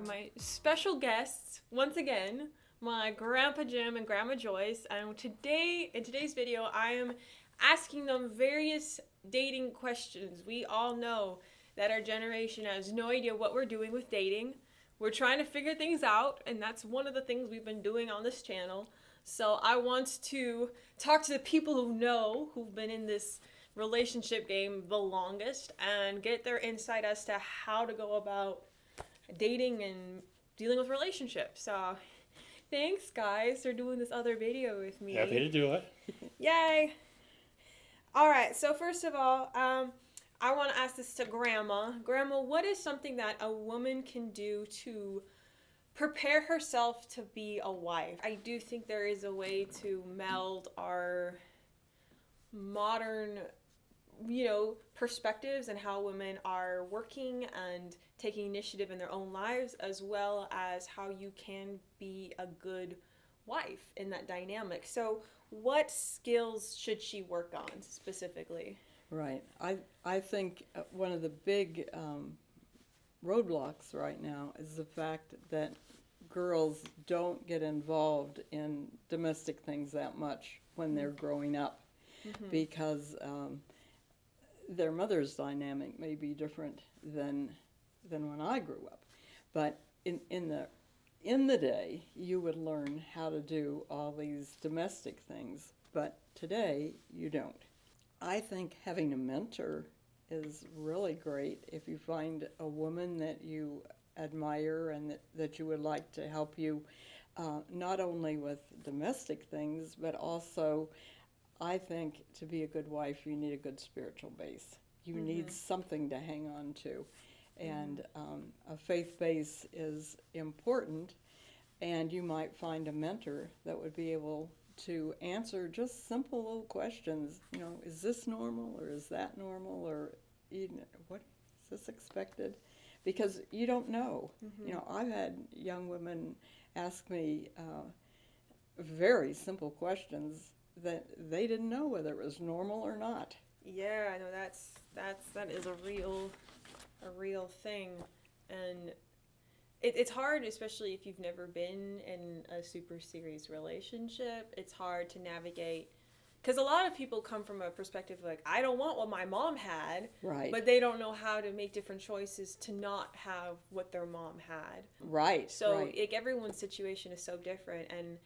have my special guests, once again, my Grandpa Jim and Grandma Joyce. And in today's video, I am asking them various dating questions. We all know that our generation has no idea what we're doing with dating. We're trying to figure things out, and that's one of the things we've been doing on this channel. So I want to talk to the people who know, who've been in this relationship game the longest, and get their insight as to how to go about dating and dealing with relationships. So thanks guys for doing this other video with me. Happy to do it. Yay! Alright, so first of all, I want to ask this to Grandma. Grandma, what is something that a woman can do to prepare herself to be a wife? I do think there is a way to meld our modern, perspectives and how women are working and taking initiative in their own lives, as well as how you can be a good wife in that dynamic. So what skills should she work on specifically? Right. I think one of the big roadblocks right now is the fact that girls don't get involved in domestic things that much when they're growing up, because their mother's dynamic may be different than when I grew up. But in the day, you would learn how to do all these domestic things, but today you don't. I think having a mentor is really great if you find a woman that you admire and that you would like to help you, not only with domestic things, but also, I think, to be a good wife, you need a good spiritual base. You need something to hang on to. And a faith base is important, and you might find a mentor that would be able to answer just simple little questions. Is this normal, or is that normal, or what is this expected? Because you don't know. I've had young women ask me very simple questions that they didn't know whether it was normal or not. Yeah, I know that is a real thing, and it's hard, especially if you've never been in a super serious relationship. It's hard to navigate, because a lot of people come from a perspective like, I don't want what my mom had, Right. But they don't know how to make different choices to not have what their mom had. Right. So right. Like, everyone's situation is so different, and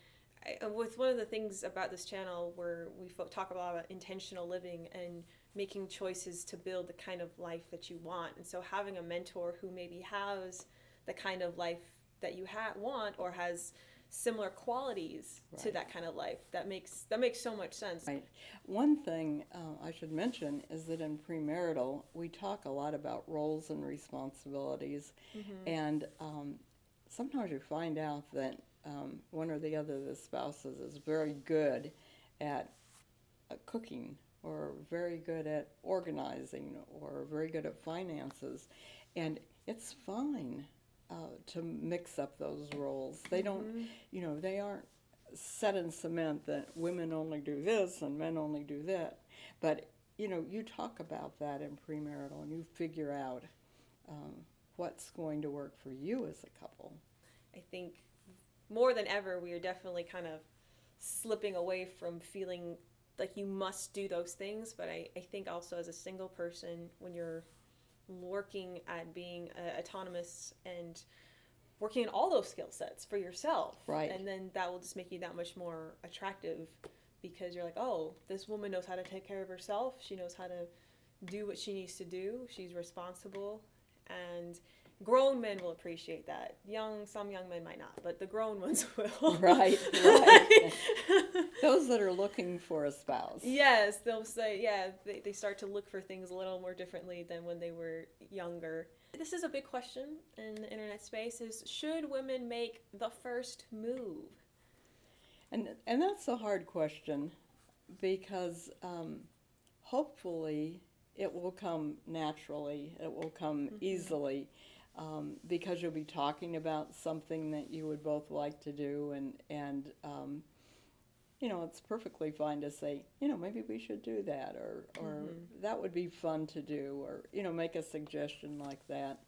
with one of the things about this channel where we talk about intentional living and making choices to build the kind of life that you want. And so having a mentor who maybe has the kind of life that you want, or has similar qualities to that kind of life, that makes so much sense. Right. One thing I should mention is that in premarital, we talk a lot about roles and responsibilities, and sometimes you find out that one or the other of the spouses is very good at cooking, or very good at organizing, or very good at finances, and it's fine to mix up those roles. They don't, they aren't set in cement that women only do this and men only do that. But, you talk about that in premarital, and you figure out what's going to work for you as a couple. I think more than ever, we are definitely kind of slipping away from feeling like you must do those things. But I think also as a single person, when you're working at being autonomous and working on all those skill sets for yourself, right? And then that will just make you that much more attractive, because you're like, oh, this woman knows how to take care of herself. She knows how to do what she needs to do. She's responsible, and grown men will appreciate that. Some young men might not, but the grown ones will. Right. Those that are looking for a spouse. Yes, they'll say, they start to look for things a little more differently than when they were younger. This is a big question in the internet space, is should women make the first move? And that's a hard question, because hopefully it will come naturally, it will come easily, because you'll be talking about something that you would both like to do, and it's perfectly fine to say, maybe we should do that, or that would be fun to do, or, make a suggestion like that.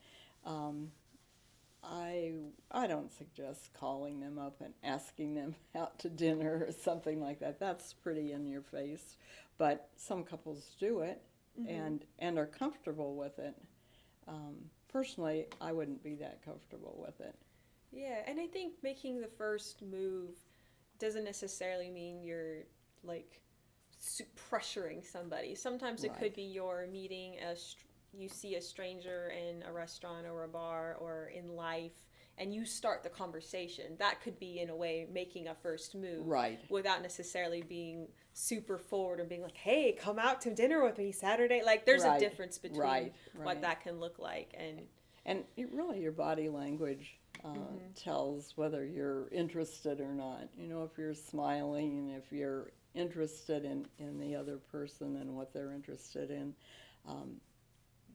I don't suggest calling them up and asking them out to dinner or something like that. That's pretty in your face. But some couples do it and are comfortable with it. Personally, I wouldn't be that comfortable with it. Yeah, and I think making the first move doesn't necessarily mean you're like pressuring somebody. Sometimes it could be you're meeting you see a stranger in a restaurant or a bar or in life, and you start the conversation. That could be, in a way, making a first move. Right. Without necessarily being super forward or being like, hey, come out to dinner with me Saturday. Like, there's a difference between what that can look like. And really, your body language tells whether you're interested or not. You know, if you're smiling and if you're interested in the other person and what they're interested in,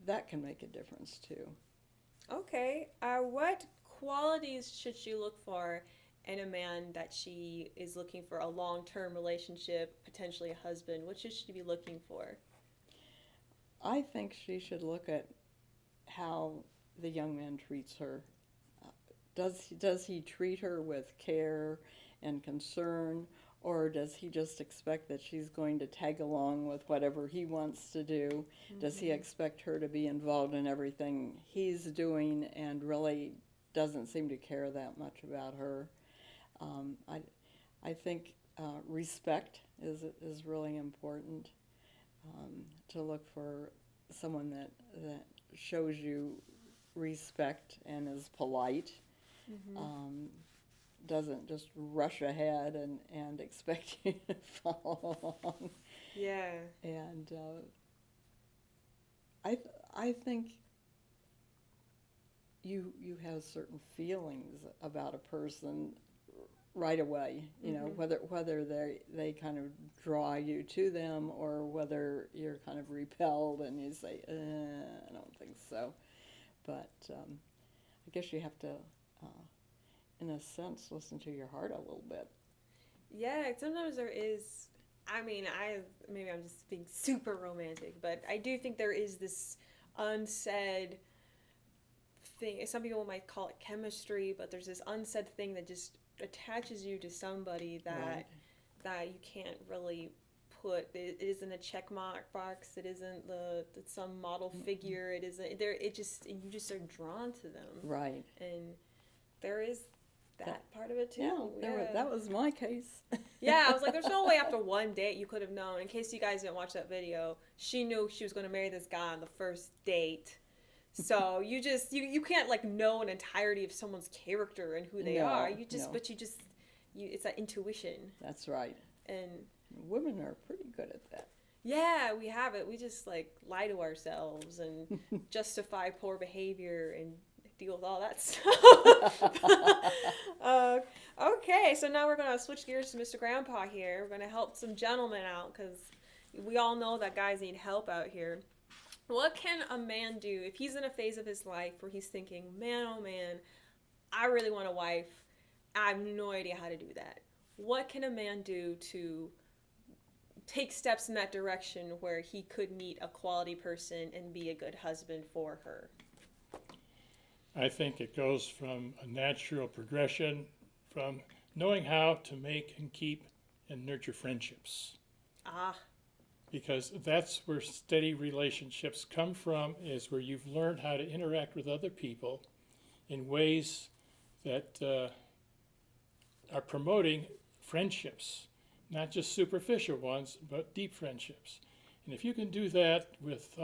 that can make a difference too. Okay. What qualities should she look for in a man that she is looking for a long-term relationship, potentially a husband? What should she be looking for? I think she should look at how the young man treats her. Does he treat her with care and concern, or does he just expect that she's going to tag along with whatever he wants to do? Does he expect her to be involved in everything he's doing and really doesn't seem to care that much about her? I think respect is really important, to look for someone that shows you respect and is polite. Doesn't just rush ahead and expect you to follow along. Yeah. And I think you have certain feelings about a person right away. You know, whether they kind of draw you to them or whether you're kind of repelled and you say, I don't think so. But I guess you have to, in a sense, listen to your heart a little bit. Yeah, sometimes there is, maybe I'm just being super romantic, but I do think there is this unsaid thing. Some people might call it chemistry, but there's this unsaid thing that just attaches you to somebody that you can't really put. It isn't a check mark box. It isn't some model figure. It isn't there. You just are drawn to them. Right. And there is that part of it too. Yeah, that was my case. Yeah, I was like, there's no way after one date you could have known. In case you guys didn't watch that video, she knew she was going to marry this guy on the first date. So you can't like know an entirety of someone's character and who they are. It's that intuition. That's right. And women are pretty good at that. Yeah, we have it. We just like lie to ourselves and justify poor behavior and deal with all that stuff. Okay, so now we're going to switch gears to Mr. Grandpa here. We're going to help some gentlemen out because we all know that guys need help out here. What can a man do if he's in a phase of his life where he's thinking, man, oh man, I really want a wife. I have no idea how to do that. What can a man do to take steps in that direction where he could meet a quality person and be a good husband for her? I think it goes from a natural progression from knowing how to make and keep and nurture friendships. Because that's where steady relationships come from, is where you've learned how to interact with other people in ways that are promoting friendships, not just superficial ones, but deep friendships. And if you can do that with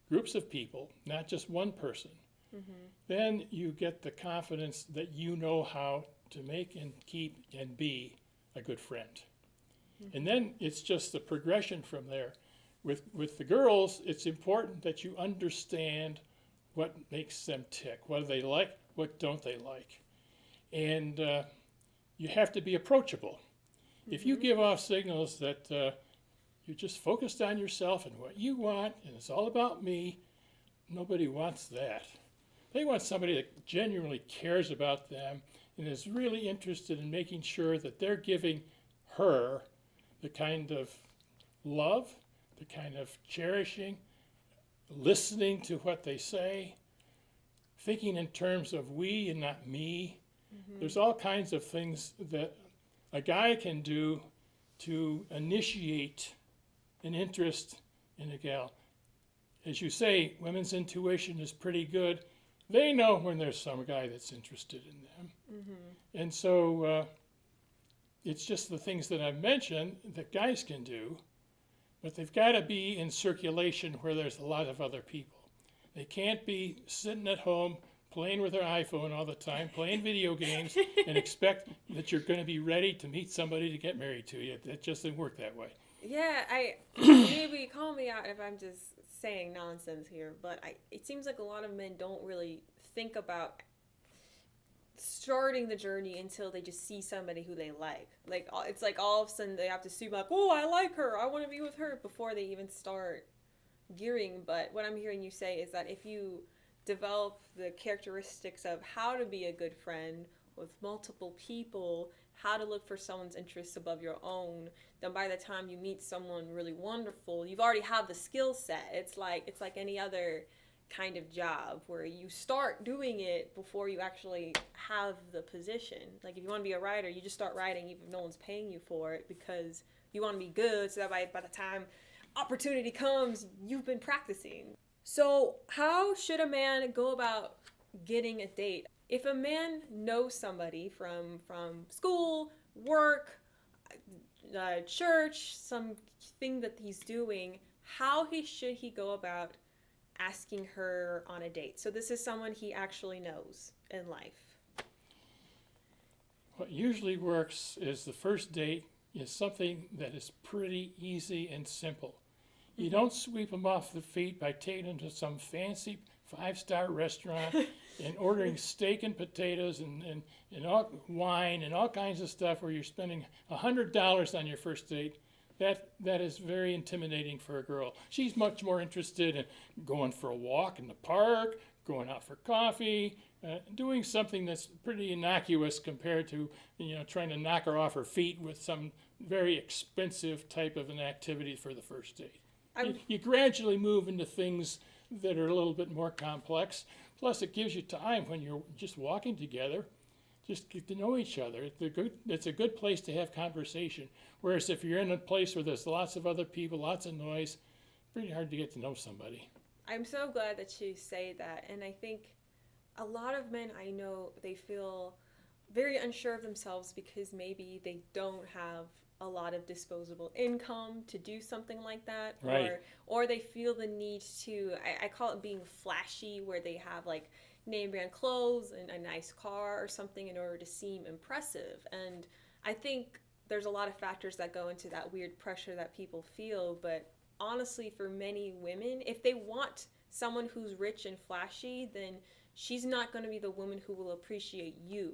groups of people, not just one person, then you get the confidence that you know how to make and keep and be a good friend. And then it's just the progression from there. With the girls, it's important that you understand what makes them tick. What do they like? What don't they like? And you have to be approachable. If you give off signals that you're just focused on yourself and what you want, and it's all about me, nobody wants that. They want somebody that genuinely cares about them and is really interested in making sure that they're giving her the kind of love, the kind of cherishing, listening to what they say, thinking in terms of we and not me. There's all kinds of things that a guy can do to initiate an interest in a gal. As you say, women's intuition is pretty good. They know when there's some guy that's interested in them. And so it's just the things that I've mentioned that guys can do, but they've got to be in circulation where there's a lot of other people. They can't be sitting at home playing with their iPhone all the time, playing video games, and expect that you're going to be ready to meet somebody to get married to you. That just doesn't work that way. Yeah, maybe call me out if I'm just saying nonsense here, but it seems like a lot of men don't really think about starting the journey until they just see somebody who they like. Like, it's like all of a sudden they have to assume like, oh, I like her, I want to be with her, before they even start gearing. But what I'm hearing you say is that if you develop the characteristics of how to be a good friend with multiple people, how to look for someone's interests above your own, then by the time you meet someone really wonderful, you've already have the skill set. It's like any other kind of job where you start doing it before you actually have the position. Like if you want to be a writer, you just start writing even if no one's paying you for it, because you want to be good, so that by the time opportunity comes, you've been practicing. So how should a man go about getting a date? If a man knows somebody from school, work, church, something that he's doing, how should he go about asking her on a date? So this is someone he actually knows in life. What usually works is the first date is something that is pretty easy and simple. You don't sweep them off the feet by taking them to some fancy 5-star restaurant and ordering steak and potatoes and all, wine and all kinds of stuff where you're spending $100 on your first date. That is very intimidating for a girl. She's much more interested in going for a walk in the park, going out for coffee, doing something that's pretty innocuous compared to, trying to knock her off her feet with some very expensive type of an activity for the first date. You gradually move into things that are a little bit more complex. Plus, it gives you time when you're just walking together, just get to know each other. It's a good place to have conversation. Whereas if you're in a place where there's lots of other people, lots of noise, pretty hard to get to know somebody. I'm so glad that you say that. And I think a lot of men I know, they feel very unsure of themselves because maybe they don't have a lot of disposable income to do something like that, right. or they feel the need to, I call it being flashy, where they have like name brand clothes and a nice car or something in order to seem impressive. And I think there's a lot of factors that go into that weird pressure that people feel. But honestly, for many women, if they want someone who's rich and flashy, then she's not going to be the woman who will appreciate you.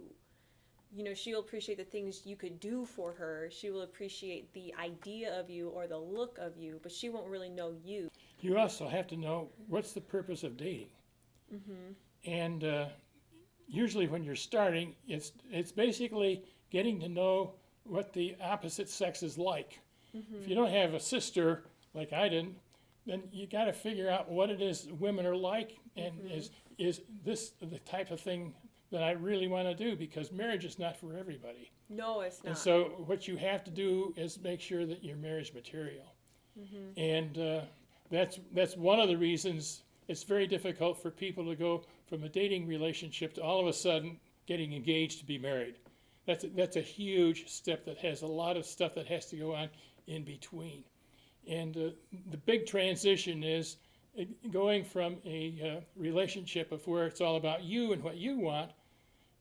She'll appreciate the things you could do for her. She will appreciate the idea of you or the look of you, but she won't really know you. You also have to know what's the purpose of dating. And usually when you're starting, it's basically getting to know what the opposite sex is like. If you don't have a sister like I didn't, then you got to figure out what it is women are like, and is this the type of thing that I really want to do, because marriage is not for everybody. No, it's not. And so what you have to do is make sure that you're marriage material. And that's one of the reasons it's very difficult for people to go from a dating relationship to all of a sudden getting engaged to be married. That's a huge step that has a lot of stuff that has to go on in between. And the big transition is going from a relationship of where it's all about you and what you want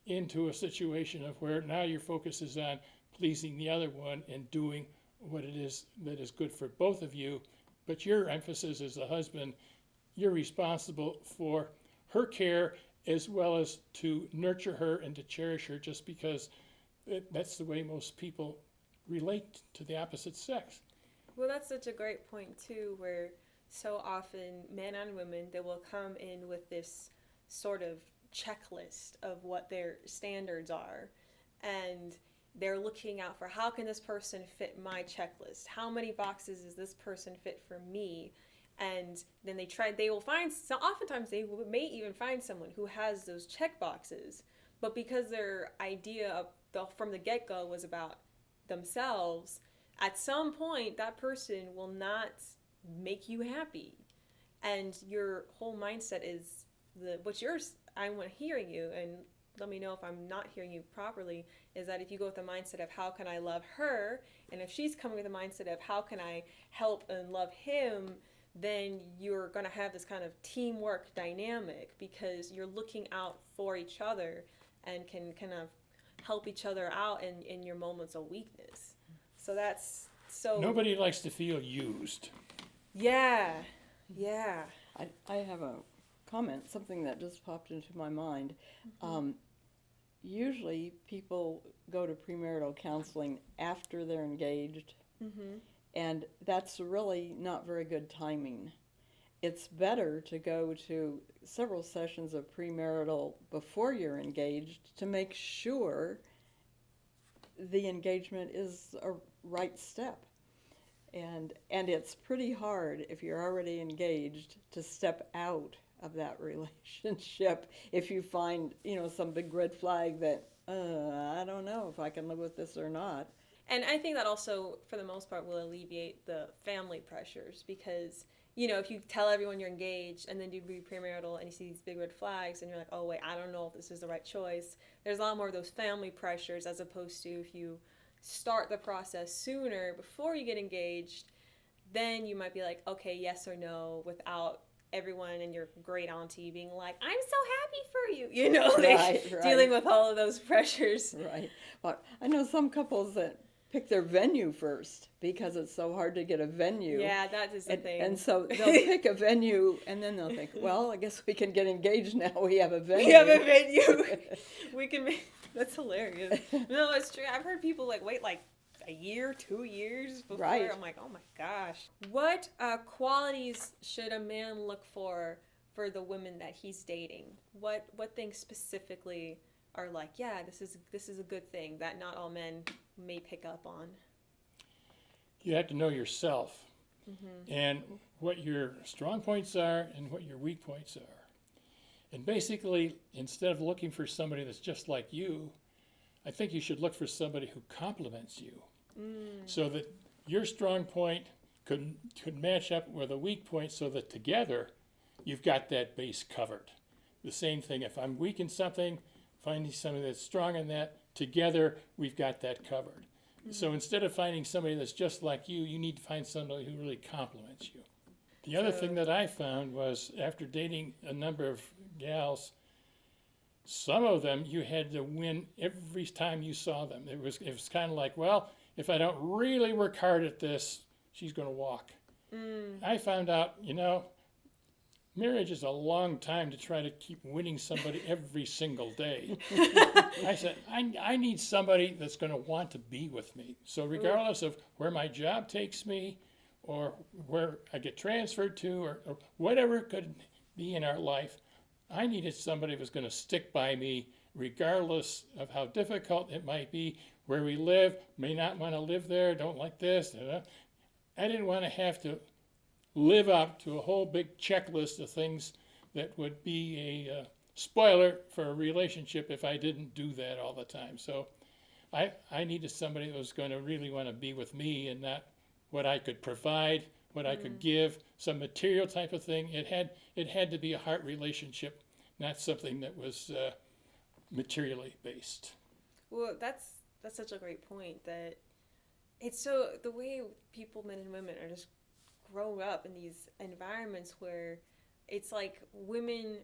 into a situation of where now your focus is on pleasing the other one and doing what it is that is good for both of you. But your emphasis as a husband, you're responsible for her care as well as to nurture her and to cherish her, just because that's the way most people relate to the opposite sex. Well, that's such a great point too, where so often men and women, they will come in with this sort of checklist of what their standards are, and they're looking out for, how can this person fit my checklist? How many boxes does this person fit for me? And then they will find, so oftentimes may even find someone who has those check boxes, but because their idea from the get-go was about themselves, at some point that person will not make you happy. And your whole mindset is what's yours. I'm hearing you, and let me know if I'm not hearing you properly, is that if you go with the mindset of how can I love her, and if she's coming with the mindset of how can I help and love him, then you're going to have this kind of teamwork dynamic because you're looking out for each other and can kind of help each other out in your moments of weakness. So that's so... Nobody likes to feel used. Yeah, yeah. I have a comment, something that just popped into my mind. Usually people go to premarital counseling after they're engaged, and that's really not very good timing. It's better to go to several sessions of premarital before you're engaged to make sure the engagement is a right step. And it's pretty hard if you're already engaged to step out of that relationship if you find, some big red flag that, I don't know if I can live with this or not. And I think that also, for the most part, will alleviate the family pressures because, if you tell everyone you're engaged and then you be premarital and you see these big red flags and you're like, oh, wait, I don't know if this is the right choice. There's a lot more of those family pressures as opposed to if you start the process sooner before you get engaged, then you might be like, okay, yes or no, without everyone and your great auntie being like, I'm so happy for you, Right. Dealing with all of those pressures. Right. But I know some couples that pick their venue first because it's so hard to get a venue. Yeah, that is the thing. And so they'll pick a venue and then they'll think, well, I guess we can get engaged now. We have a venue. We have a venue. We can make... That's hilarious. No, it's true. I've heard people wait a year, 2 years before. Right. I'm like, oh my gosh. What qualities should a man look for the women that he's dating? What things specifically are like, yeah, this is a good thing that not all men may pick up on? You have to know yourself and what your strong points are and what your weak points are. And basically, instead of looking for somebody that's just like you, I think you should look for somebody who complements you so that your strong point could match up with a weak point so that together you've got that base covered. The same thing, if I'm weak in something, finding somebody that's strong in that, together we've got that covered. So instead of finding somebody that's just like you, you need to find somebody who really complements you. The other thing that I found was after dating a number of gals, some of them you had to win every time you saw them. It was kind of like, well, if I don't really work hard at this, she's going to walk. I found out, marriage is a long time to try to keep winning somebody every single day. I said, I need somebody that's going to want to be with me. So regardless of where my job takes me or where I get transferred to or whatever it could be in our life, I needed somebody who was going to stick by me regardless of how difficult it might be, where we live, may not want to live there, don't like this. I didn't want to have to live up to a whole big checklist of things that would be a spoiler for a relationship if I didn't do that all the time. So I needed somebody that was going to really want to be with me and not what I could provide, what I could give, some material type of thing. It had to be a heart relationship, not something that was materially based. Well, that's such a great point that it's so the way people, men and women, are just grow up in these environments where it's like women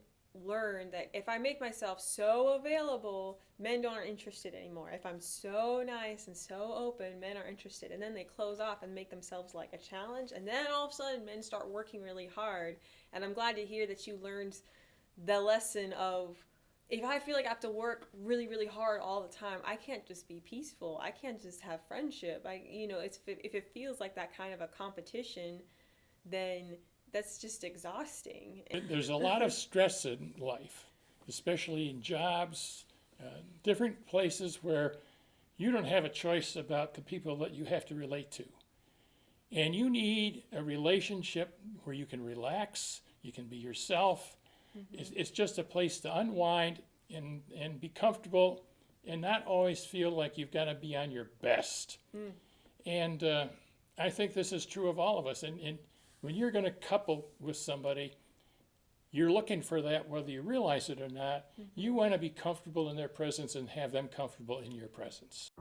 learn that if I make myself so available, men aren't interested anymore. If I'm so nice and so open, men are interested. And then they close off and make themselves like a challenge. And then all of a sudden, men start working really hard. And I'm glad to hear that you learned the lesson of, if I feel like I have to work really, really hard all the time, I can't just be peaceful. I can't just have friendship. If it feels like that kind of a competition, then that's just exhausting. There's a lot of stress in life, especially in jobs, different places where you don't have a choice about the people that you have to relate to. And you need a relationship where you can relax, you can be yourself. It's just a place to unwind and be comfortable and not always feel like you've got to be on your best. And I think this is true of all of us. And when you're going to couple with somebody, you're looking for that whether you realize it or not. You want to be comfortable in their presence and have them comfortable in your presence.